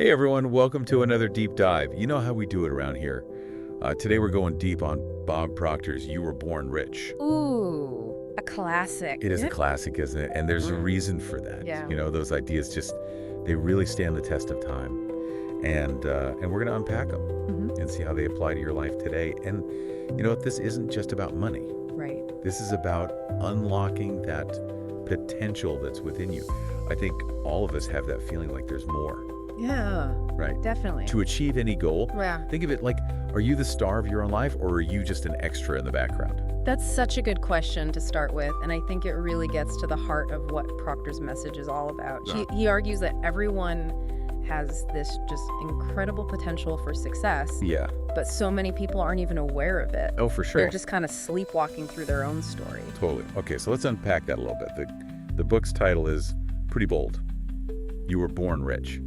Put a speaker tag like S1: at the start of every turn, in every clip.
S1: Hey everyone, welcome to another deep dive. You know how we do it around here. Today we're going deep on Bob Proctor's You Were Born Rich.
S2: Ooh, a classic.
S1: It is a classic, isn't it? And there's a reason for that.
S2: Yeah.
S1: You know, those ideas they really stand the test of time. And we're going to unpack them and see how they apply to your life today. And you know what? This isn't just about money.
S2: Right.
S1: This is about unlocking that potential that's within you. I think all of us have that feeling like there's more.
S2: Yeah.
S1: Right.
S2: Definitely.
S1: To achieve any goal,
S2: Yeah.
S1: think of it like, are you the star of your own life or are you just an extra in the background?
S2: That's such a good question to start with, and I think it really gets to the heart of what Proctor's message is all about.
S1: Yeah.
S2: He argues that everyone has this just incredible potential for success,
S1: Yeah.
S2: but so many people aren't even aware of it.
S1: Oh, for sure.
S2: They're just kind of sleepwalking through their own story.
S1: Totally. Okay, so let's unpack that a little bit. The book's title is pretty bold. You Were Born Rich.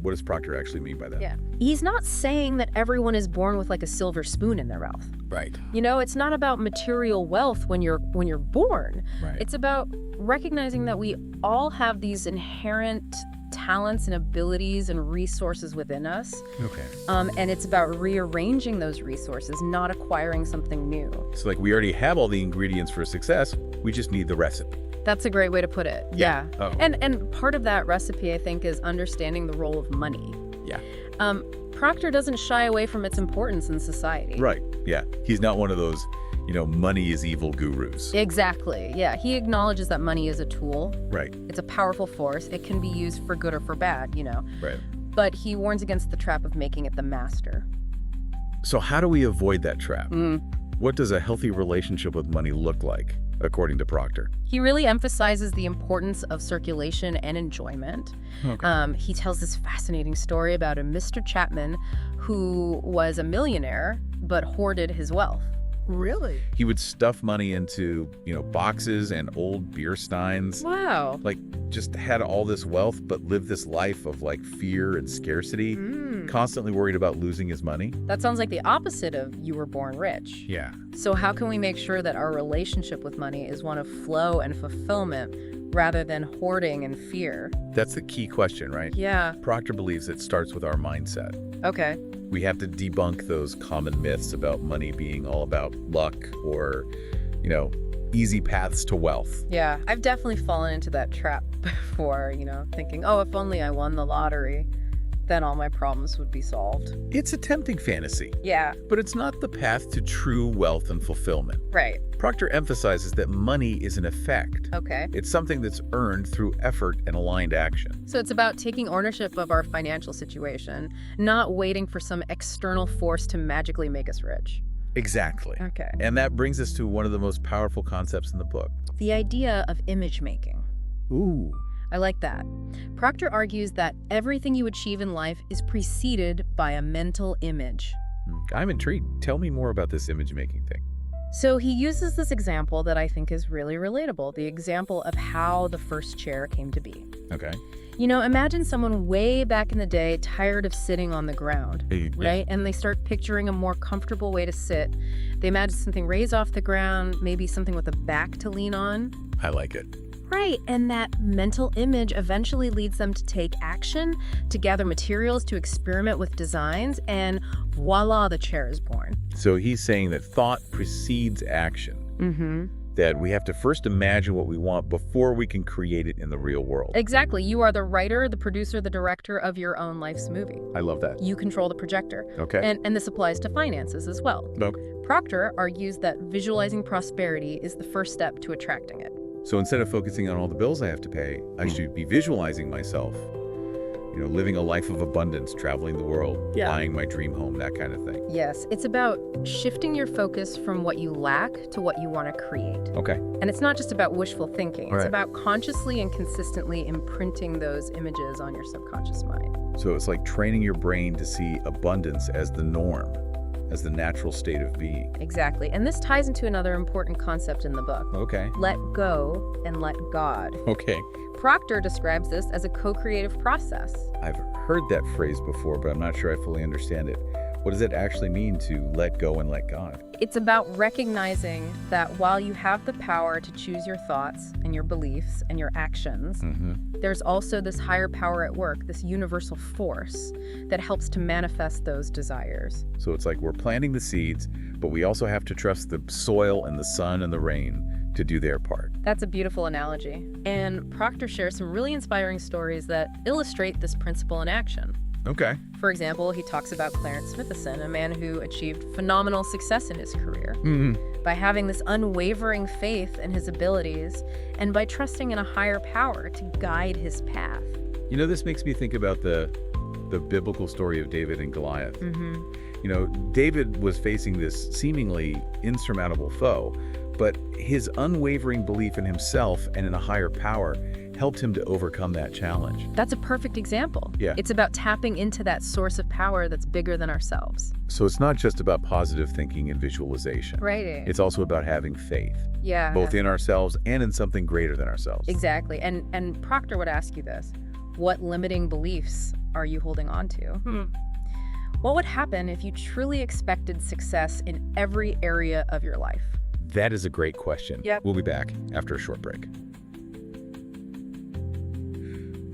S1: What does Proctor actually mean by that?
S2: Yeah. He's not saying that everyone is born with like a silver spoon in their mouth.
S1: Right.
S2: You know, it's not about material wealth when you're born.
S1: Right.
S2: It's about recognizing that we all have these inherent talents and abilities and resources within us.
S1: Okay.
S2: And it's about rearranging those resources, not acquiring something new.
S1: So like we already have all the ingredients for success, we just need the recipe.
S2: That's a great way to put it.
S1: Yeah.
S2: Yeah.
S1: Oh.
S2: And part of that recipe, I think, is understanding the role of money.
S1: Yeah.
S2: Proctor doesn't shy away from its importance in society.
S1: Right. Yeah. He's not one of those, money is evil gurus.
S2: Exactly. Yeah. He acknowledges that money is a tool.
S1: Right.
S2: It's a powerful force. It can be used for good or for bad,
S1: Right.
S2: But he warns against the trap of making it the master.
S1: So how do we avoid that trap? What does a healthy relationship with money look like, according to Proctor?
S2: He really emphasizes the importance of circulation and enjoyment.
S1: Okay.
S2: He tells this fascinating story about a Mr. Chapman who was a millionaire but hoarded his wealth.
S3: Really?
S1: He would stuff money into, boxes and old beer steins.
S2: Wow.
S1: Like, just had all this wealth, but lived this life of, fear and scarcity, constantly worried about losing his money.
S2: That sounds like the opposite of You Were Born Rich.
S1: Yeah.
S2: So how can we make sure that our relationship with money is one of flow and fulfillment rather than hoarding and fear?
S1: That's the key question, right?
S2: Yeah.
S1: Proctor believes it starts with our mindset.
S2: Okay.
S1: We have to debunk those common myths about money being all about luck or, easy paths to wealth.
S2: Yeah, I've definitely fallen into that trap before, thinking, oh, if only I won the lottery, then all my problems would be solved.
S1: It's a tempting fantasy,
S2: Yeah,
S1: but it's not the path to true wealth and fulfillment.
S2: right.
S1: Proctor emphasizes that money is an effect.
S2: Okay.
S1: It's something that's earned through effort and aligned action.
S2: So it's about taking ownership of our financial situation, not waiting for some external force to magically make us rich.
S1: Exactly.
S2: Okay.
S1: And that brings us to one of the most powerful concepts in the book.
S2: The idea of image making.
S1: Ooh.
S2: I like that. Proctor argues that everything you achieve in life is preceded by a mental image.
S1: I'm intrigued. Tell me more about this image making thing.
S2: So he uses this example that I think is really relatable, the example of how the first chair came to be.
S1: Okay.
S2: Imagine someone way back in the day tired of sitting on the ground,
S1: Yeah.
S2: right? And they start picturing a more comfortable way to sit. They imagine something raised off the ground, maybe something with a back to lean on.
S1: I like it.
S2: Right, and that mental image eventually leads them to take action, to gather materials, to experiment with designs, and voila, the chair is born.
S1: So he's saying that thought precedes action. That we have to first imagine what we want before we can create it in the real world.
S2: Exactly. You are the writer, the producer, the director of your own life's movie.
S1: I love that.
S2: You control the projector.
S1: Okay.
S2: And this applies to finances as well.
S1: Okay.
S2: Proctor argues that visualizing prosperity is the first step to attracting it.
S1: So instead of focusing on all the bills I have to pay, I should be visualizing myself, living a life of abundance, traveling the world,
S2: Yeah.
S1: buying my dream home, that kind of thing.
S2: Yes, it's about shifting your focus from what you lack to what you want to create.
S1: Okay.
S2: And it's not just about wishful thinking. It's
S1: Right.
S2: about consciously and consistently imprinting those images on your subconscious mind.
S1: So it's like training your brain to see abundance as the norm, as the natural state of being.
S2: Exactly. And this ties into another important concept in the book.
S1: Okay.
S2: Let go and let God.
S1: Okay.
S2: Proctor describes this as a co-creative process.
S1: I've heard that phrase before, but I'm not sure I fully understand it. What does it actually mean to let go and let God?
S2: It's about recognizing that while you have the power to choose your thoughts and your beliefs and your actions, there's also this higher power at work, this universal force that helps to manifest those desires.
S1: So it's like we're planting the seeds, but we also have to trust the soil and the sun and the rain to do their part.
S2: That's a beautiful analogy. And Proctor shares some really inspiring stories that illustrate this principle in action.
S1: Okay.
S2: For example, he talks about Clarence Smithson, a man who achieved phenomenal success in his career by having this unwavering faith in his abilities and by trusting in a higher power to guide his path.
S1: You know, this makes me think about the biblical story of David and Goliath. You know, David was facing this seemingly insurmountable foe, but his unwavering belief in himself and in a higher power helped him to overcome that challenge.
S2: That's a perfect example.
S1: Yeah.
S2: It's about tapping into that source of power that's bigger than ourselves.
S1: So it's not just about positive thinking and visualization.
S2: Right.
S1: It's also about having faith,
S2: Yeah.
S1: both in ourselves and in something greater than ourselves.
S2: Exactly. And Proctor would ask you this. What limiting beliefs are you holding on to? What would happen if you truly expected success in every area of your life?
S1: That is a great question.
S2: Yep.
S1: We'll be back after a short break.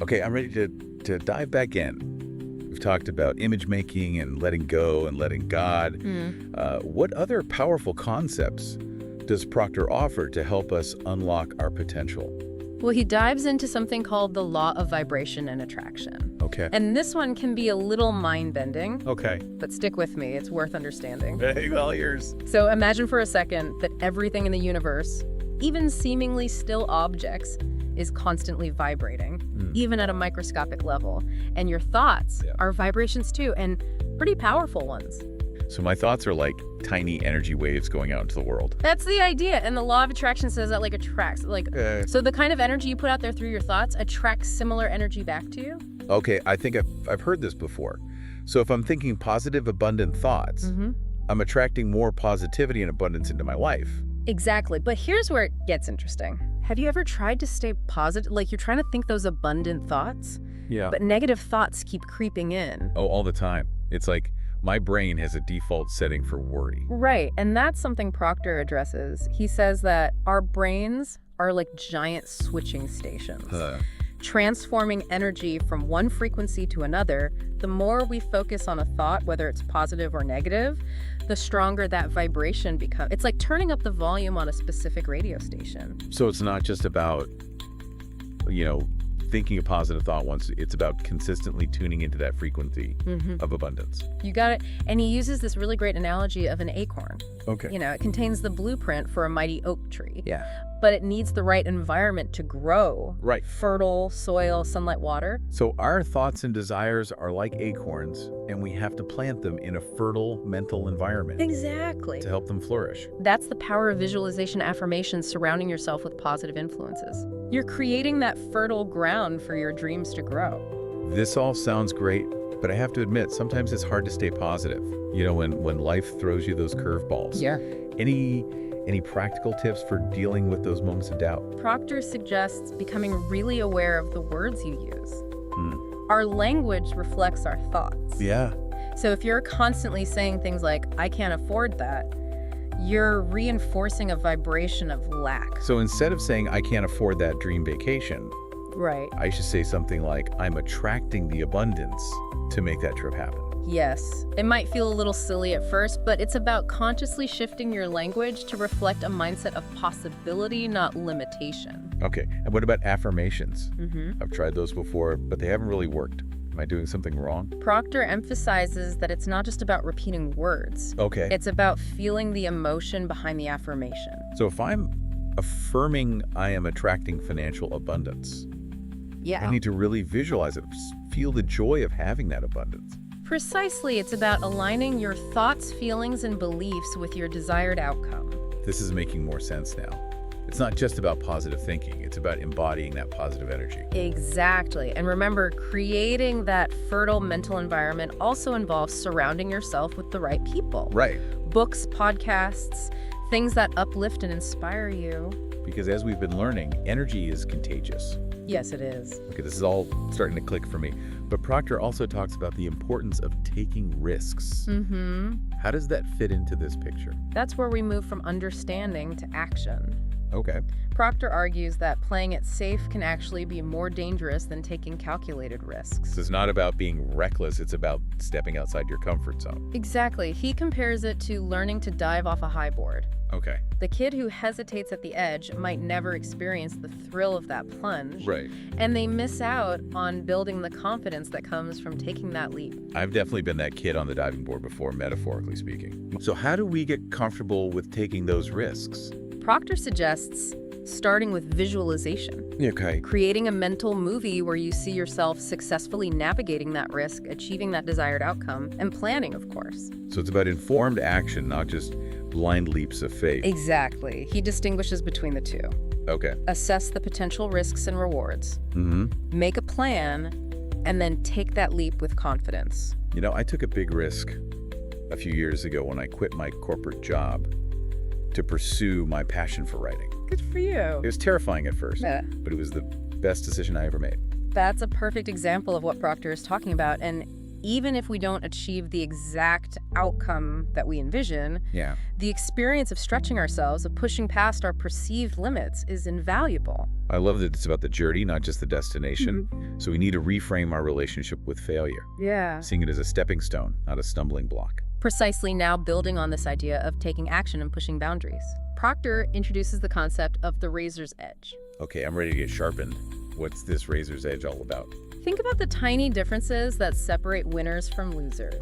S1: Okay, I'm ready to dive back in. We've talked about image making and letting go and letting God. What other powerful concepts does Proctor offer to help us unlock our potential?
S2: Well, he dives into something called the law of vibration and attraction.
S1: Okay.
S2: And this one can be a little mind-bending,
S1: Okay.
S2: but stick with me. It's worth understanding.
S1: Hey, well, ears.
S2: So imagine for a second that everything in the universe, even seemingly still objects, is constantly vibrating, even at a microscopic level. And your thoughts are vibrations too, and pretty powerful ones.
S1: So my thoughts are like tiny energy waves going out into the world.
S2: That's the idea. And the law of attraction says that like attracts. So the kind of energy you put out there through your thoughts attracts similar energy back to you.
S1: Okay, I think I've heard this before. So if I'm thinking positive, abundant thoughts, I'm attracting more positivity and abundance into my life.
S2: Exactly. But here's where it gets interesting. Have you ever tried to stay positive? Like you're trying to think those abundant thoughts,
S1: Yeah.
S2: but negative thoughts keep creeping in.
S1: Oh, all the time. It's like my brain has a default setting for worry.
S2: Right. And that's something Proctor addresses. He says that our brains are like giant switching stations, transforming energy from one frequency to another. The more we focus on a thought, whether it's positive or negative, the stronger that vibration becomes. It's like turning up the volume on a specific radio station.
S1: So it's not just about, thinking a positive thought once. It's about consistently tuning into that frequency of abundance.
S2: You got it. And he uses this really great analogy of an acorn.
S1: Okay.
S2: It contains the blueprint for a mighty oak tree.
S1: Yeah.
S2: But it needs the right environment to grow.
S1: Right.
S2: Fertile soil, sunlight, water.
S1: So our thoughts and desires are like acorns, and we have to plant them in a fertile mental environment
S2: Exactly.
S1: to help them flourish.
S2: That's the power of visualization affirmations, surrounding yourself with positive influences. You're creating that fertile ground for your dreams to grow.
S1: This all sounds great, but I have to admit, sometimes it's hard to stay positive. When life throws you those curveballs.
S2: Yeah.
S1: Any practical tips for dealing with those moments of doubt?
S2: Proctor suggests becoming really aware of the words you use. Our language reflects our thoughts.
S1: Yeah.
S2: So if you're constantly saying things like, I can't afford that, you're reinforcing a vibration of lack.
S1: So instead of saying, I can't afford that dream vacation,
S2: Right.
S1: I should say something like, I'm attracting the abundance to make that trip happen.
S2: Yes. It might feel a little silly at first, but it's about consciously shifting your language to reflect a mindset of possibility, not limitation.
S1: Okay. And what about affirmations? I've tried those before, but they haven't really worked. Am I doing something wrong?
S2: Proctor emphasizes that it's not just about repeating words.
S1: Okay.
S2: It's about feeling the emotion behind the affirmation.
S1: So if I'm affirming I am attracting financial abundance,
S2: Yeah.
S1: I need to really visualize it, feel the joy of having that abundance.
S2: Precisely, it's about aligning your thoughts, feelings, and beliefs with your desired outcome.
S1: This is making more sense now. It's not just about positive thinking. It's about embodying that positive energy.
S2: Exactly. And remember, creating that fertile mental environment also involves surrounding yourself with the right people.
S1: Right.
S2: Books, podcasts, things that uplift and inspire you.
S1: Because as we've been learning, energy is contagious.
S2: Yes, it is.
S1: Okay, this is all starting to click for me. But Proctor also talks about the importance of taking risks. How does that fit into this picture?
S2: That's where we move from understanding to action.
S1: Okay.
S2: Proctor argues that playing it safe can actually be more dangerous than taking calculated risks.
S1: So it's not about being reckless, it's about stepping outside your comfort zone.
S2: Exactly. He compares it to learning to dive off a high board.
S1: Okay.
S2: The kid who hesitates at the edge might never experience the thrill of that plunge.
S1: Right.
S2: And they miss out on building the confidence that comes from taking that leap.
S1: I've definitely been that kid on the diving board before, metaphorically speaking. So how do we get comfortable with taking those risks?
S2: Proctor suggests starting with visualization.
S1: Okay.
S2: Creating a mental movie where you see yourself successfully navigating that risk, achieving that desired outcome, and planning, of course.
S1: So it's about informed action, not just blind leaps of faith.
S2: Exactly. He distinguishes between the two.
S1: Okay.
S2: Assess the potential risks and rewards. Make a plan, and then take that leap with confidence.
S1: You know, I took a big risk a few years ago when I quit my corporate job to pursue my passion for writing.
S2: Good for you.
S1: It was terrifying at first,
S2: Yeah.
S1: but it was the best decision I ever made.
S2: That's a perfect example of what Proctor is talking about. And even if we don't achieve the exact outcome that we envision,
S1: Yeah.
S2: the experience of stretching ourselves, of pushing past our perceived limits is invaluable.
S1: I love that it's about the journey, not just the destination. So we need to reframe our relationship with failure,
S2: Yeah.
S1: seeing it as a stepping stone, not a stumbling block.
S2: Precisely, now building on this idea of taking action and pushing boundaries. Proctor introduces the concept of the razor's edge.
S1: Okay, I'm ready to get sharpened. What's this razor's edge all about?
S2: Think about the tiny differences that separate winners from losers.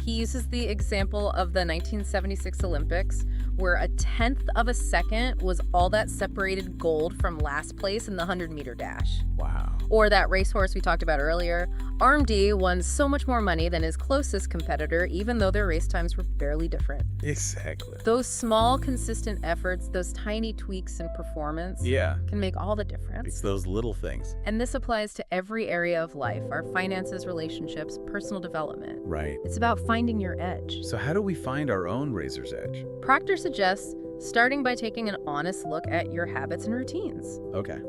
S2: He uses the example of the 1976 Olympics, where a tenth of a second was all that separated gold from last place in the 100-meter dash.
S1: Wow.
S2: Or that racehorse we talked about earlier, RMD won so much more money than his closest competitor, even though their race times were barely different.
S1: Exactly.
S2: Those small, consistent efforts, those tiny tweaks in performance,
S1: Yeah.
S2: can make all the difference.
S1: It's those little things.
S2: And this applies to every area of life, our finances, relationships, personal development.
S1: Right.
S2: It's about finding your edge.
S1: So how do we find our own razor's edge?
S2: Proctor suggests starting by taking an honest look at your habits and routines.
S1: Okay.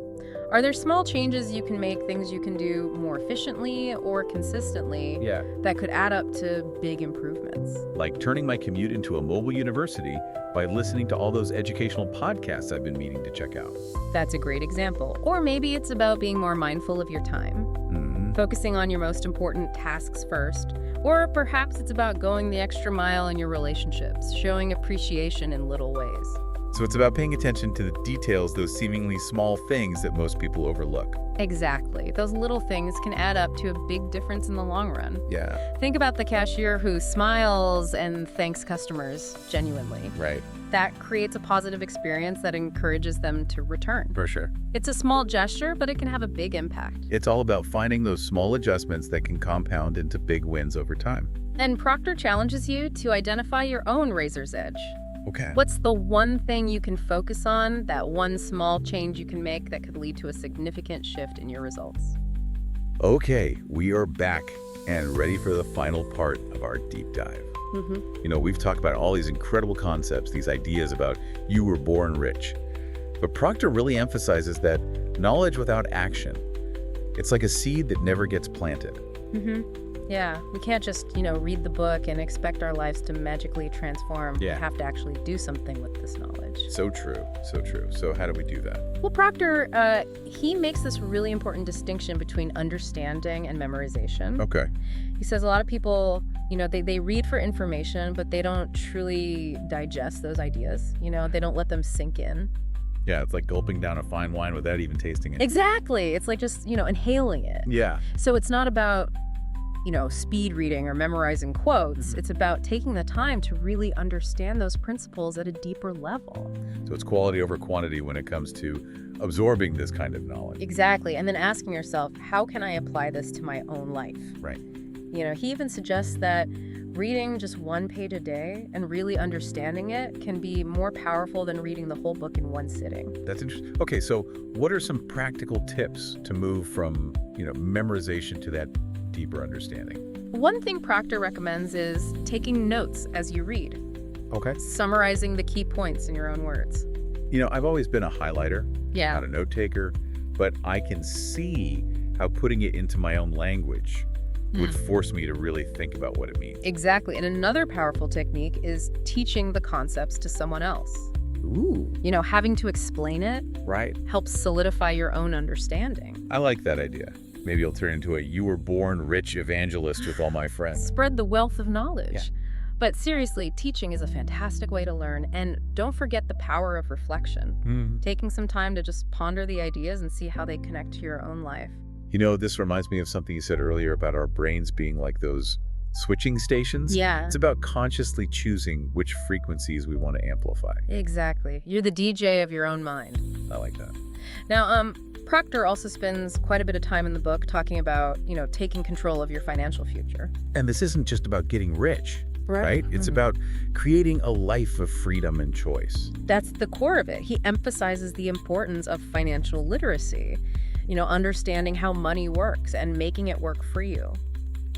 S2: Are there small changes you can make, things you can do more efficiently or consistently
S1: Yeah.
S2: that could add up to big improvements?
S1: Like turning my commute into a mobile university by listening to all those educational podcasts I've been meaning to check out.
S2: That's a great example. Or maybe it's about being more mindful of your time, focusing on your most important tasks first. Or perhaps it's about going the extra mile in your relationships, showing appreciation in little ways.
S1: So it's about paying attention to the details, those seemingly small things that most people overlook.
S2: Exactly. Those little things can add up to a big difference in the long run.
S1: Yeah.
S2: Think about the cashier who smiles and thanks customers genuinely.
S1: Right.
S2: That creates a positive experience that encourages them to return.
S1: For sure.
S2: It's a small gesture, but it can have a big impact.
S1: It's all about finding those small adjustments that can compound into big wins over time.
S2: And Proctor challenges you to identify your own razor's edge.
S1: Okay.
S2: What's the one thing you can focus on, that one small change you can make that could lead to a significant shift in your results?
S1: Okay, we are back and ready for the final part of our deep dive. You know, we've talked about all these incredible concepts, these ideas about you were born rich. But Proctor really emphasizes that knowledge without action, it's like a seed that never gets planted.
S2: Yeah, we can't just, read the book and expect our lives to magically transform.
S1: Yeah.
S2: We have to actually do something with this knowledge.
S1: So true, so true. So how do we do that?
S2: Well, Proctor, he makes this really important distinction between understanding and memorization.
S1: Okay.
S2: He says a lot of people, they read for information, but they don't truly digest those ideas. They don't let them sink in.
S1: Yeah, it's like gulping down a fine wine without even tasting it.
S2: Exactly. It's like just, inhaling it.
S1: Yeah.
S2: So it's not about, speed reading or memorizing quotes. It's about taking the time to really understand those principles at a deeper level.
S1: So it's quality over quantity when it comes to absorbing this kind of knowledge.
S2: Exactly. And then asking yourself, how can I apply this to my own life?
S1: Right.
S2: He even suggests that reading just one page a day and really understanding it can be more powerful than reading the whole book in one sitting.
S1: That's interesting. Okay, so what are some practical tips to move from, memorization to that deeper understanding?
S2: One thing Proctor recommends is taking notes as you read,
S1: Okay.
S2: summarizing the key points in your own words.
S1: I've always been a highlighter,
S2: Yeah.
S1: not a note taker, but I can see how putting it into my own language would force me to really think about what it means.
S2: Exactly. And another powerful technique is teaching the concepts to someone else.
S1: Ooh.
S2: Having to explain it
S1: Right.
S2: helps solidify your own understanding.
S1: I like that idea. Maybe I'll turn into a you were born rich evangelist with all my friends.
S2: Spread the wealth of knowledge.
S1: Yeah.
S2: But seriously, teaching is a fantastic way to learn, and don't forget the power of reflection. Taking some time to just ponder the ideas and see how they connect to your own life.
S1: This reminds me of something you said earlier about our brains being like those switching stations.
S2: Yeah.
S1: It's about consciously choosing which frequencies we want to amplify.
S2: Exactly. You're the DJ of your own mind.
S1: I like that.
S2: Now, Proctor also spends quite a bit of time in the book talking about, taking control of your financial future.
S1: And this isn't just about getting rich, right? It's about creating a life of freedom and choice.
S2: That's the core of it. He emphasizes the importance of financial literacy, understanding how money works and making it work for you.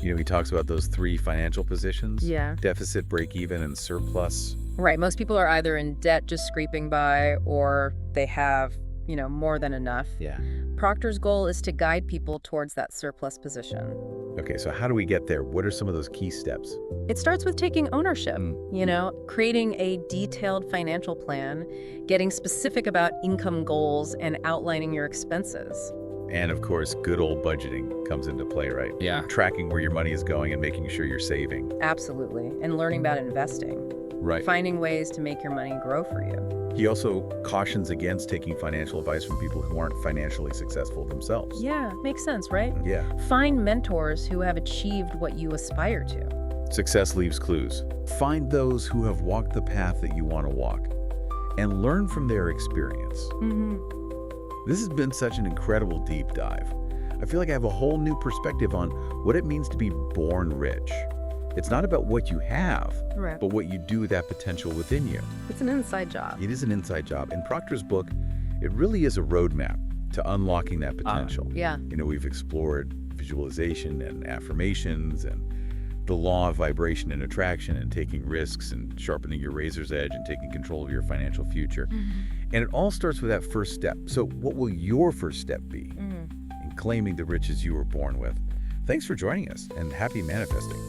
S1: He talks about those 3 financial positions.
S2: Yeah.
S1: Deficit, break even, and surplus.
S2: Right. Most people are either in debt just scraping by, or they have, more than enough.
S1: Yeah.
S2: Proctor's goal is to guide people towards that surplus position.
S1: Okay, so how do we get there? What are some of those key steps?
S2: It starts with taking ownership, creating a detailed financial plan, getting specific about income goals, and outlining your expenses.
S1: And of course, good old budgeting comes into play, right?
S3: Yeah.
S1: Tracking where your money is going and making sure you're saving.
S2: Absolutely. And learning about investing.
S1: Right.
S2: Finding ways to make your money grow for you.
S1: He also cautions against taking financial advice from people who aren't financially successful themselves.
S2: Yeah, makes sense, right?
S1: Yeah.
S2: Find mentors who have achieved what you aspire to.
S1: Success leaves clues. Find those who have walked the path that you want to walk and learn from their experience. This has been such an incredible deep dive. I feel like I have a whole new perspective on what it means to be born rich. It's not about what you have,
S2: Right.
S1: but what you do with that potential within you.
S2: It's an inside job.
S1: It is an inside job. In Proctor's book, it really is a roadmap to unlocking that potential.
S2: Yeah.
S1: We've explored visualization and affirmations and the law of vibration and attraction and taking risks and sharpening your razor's edge and taking control of your financial future. And it all starts with that first step. So what will your first step be in claiming the riches you were born with? Thanks for joining us, and happy manifesting.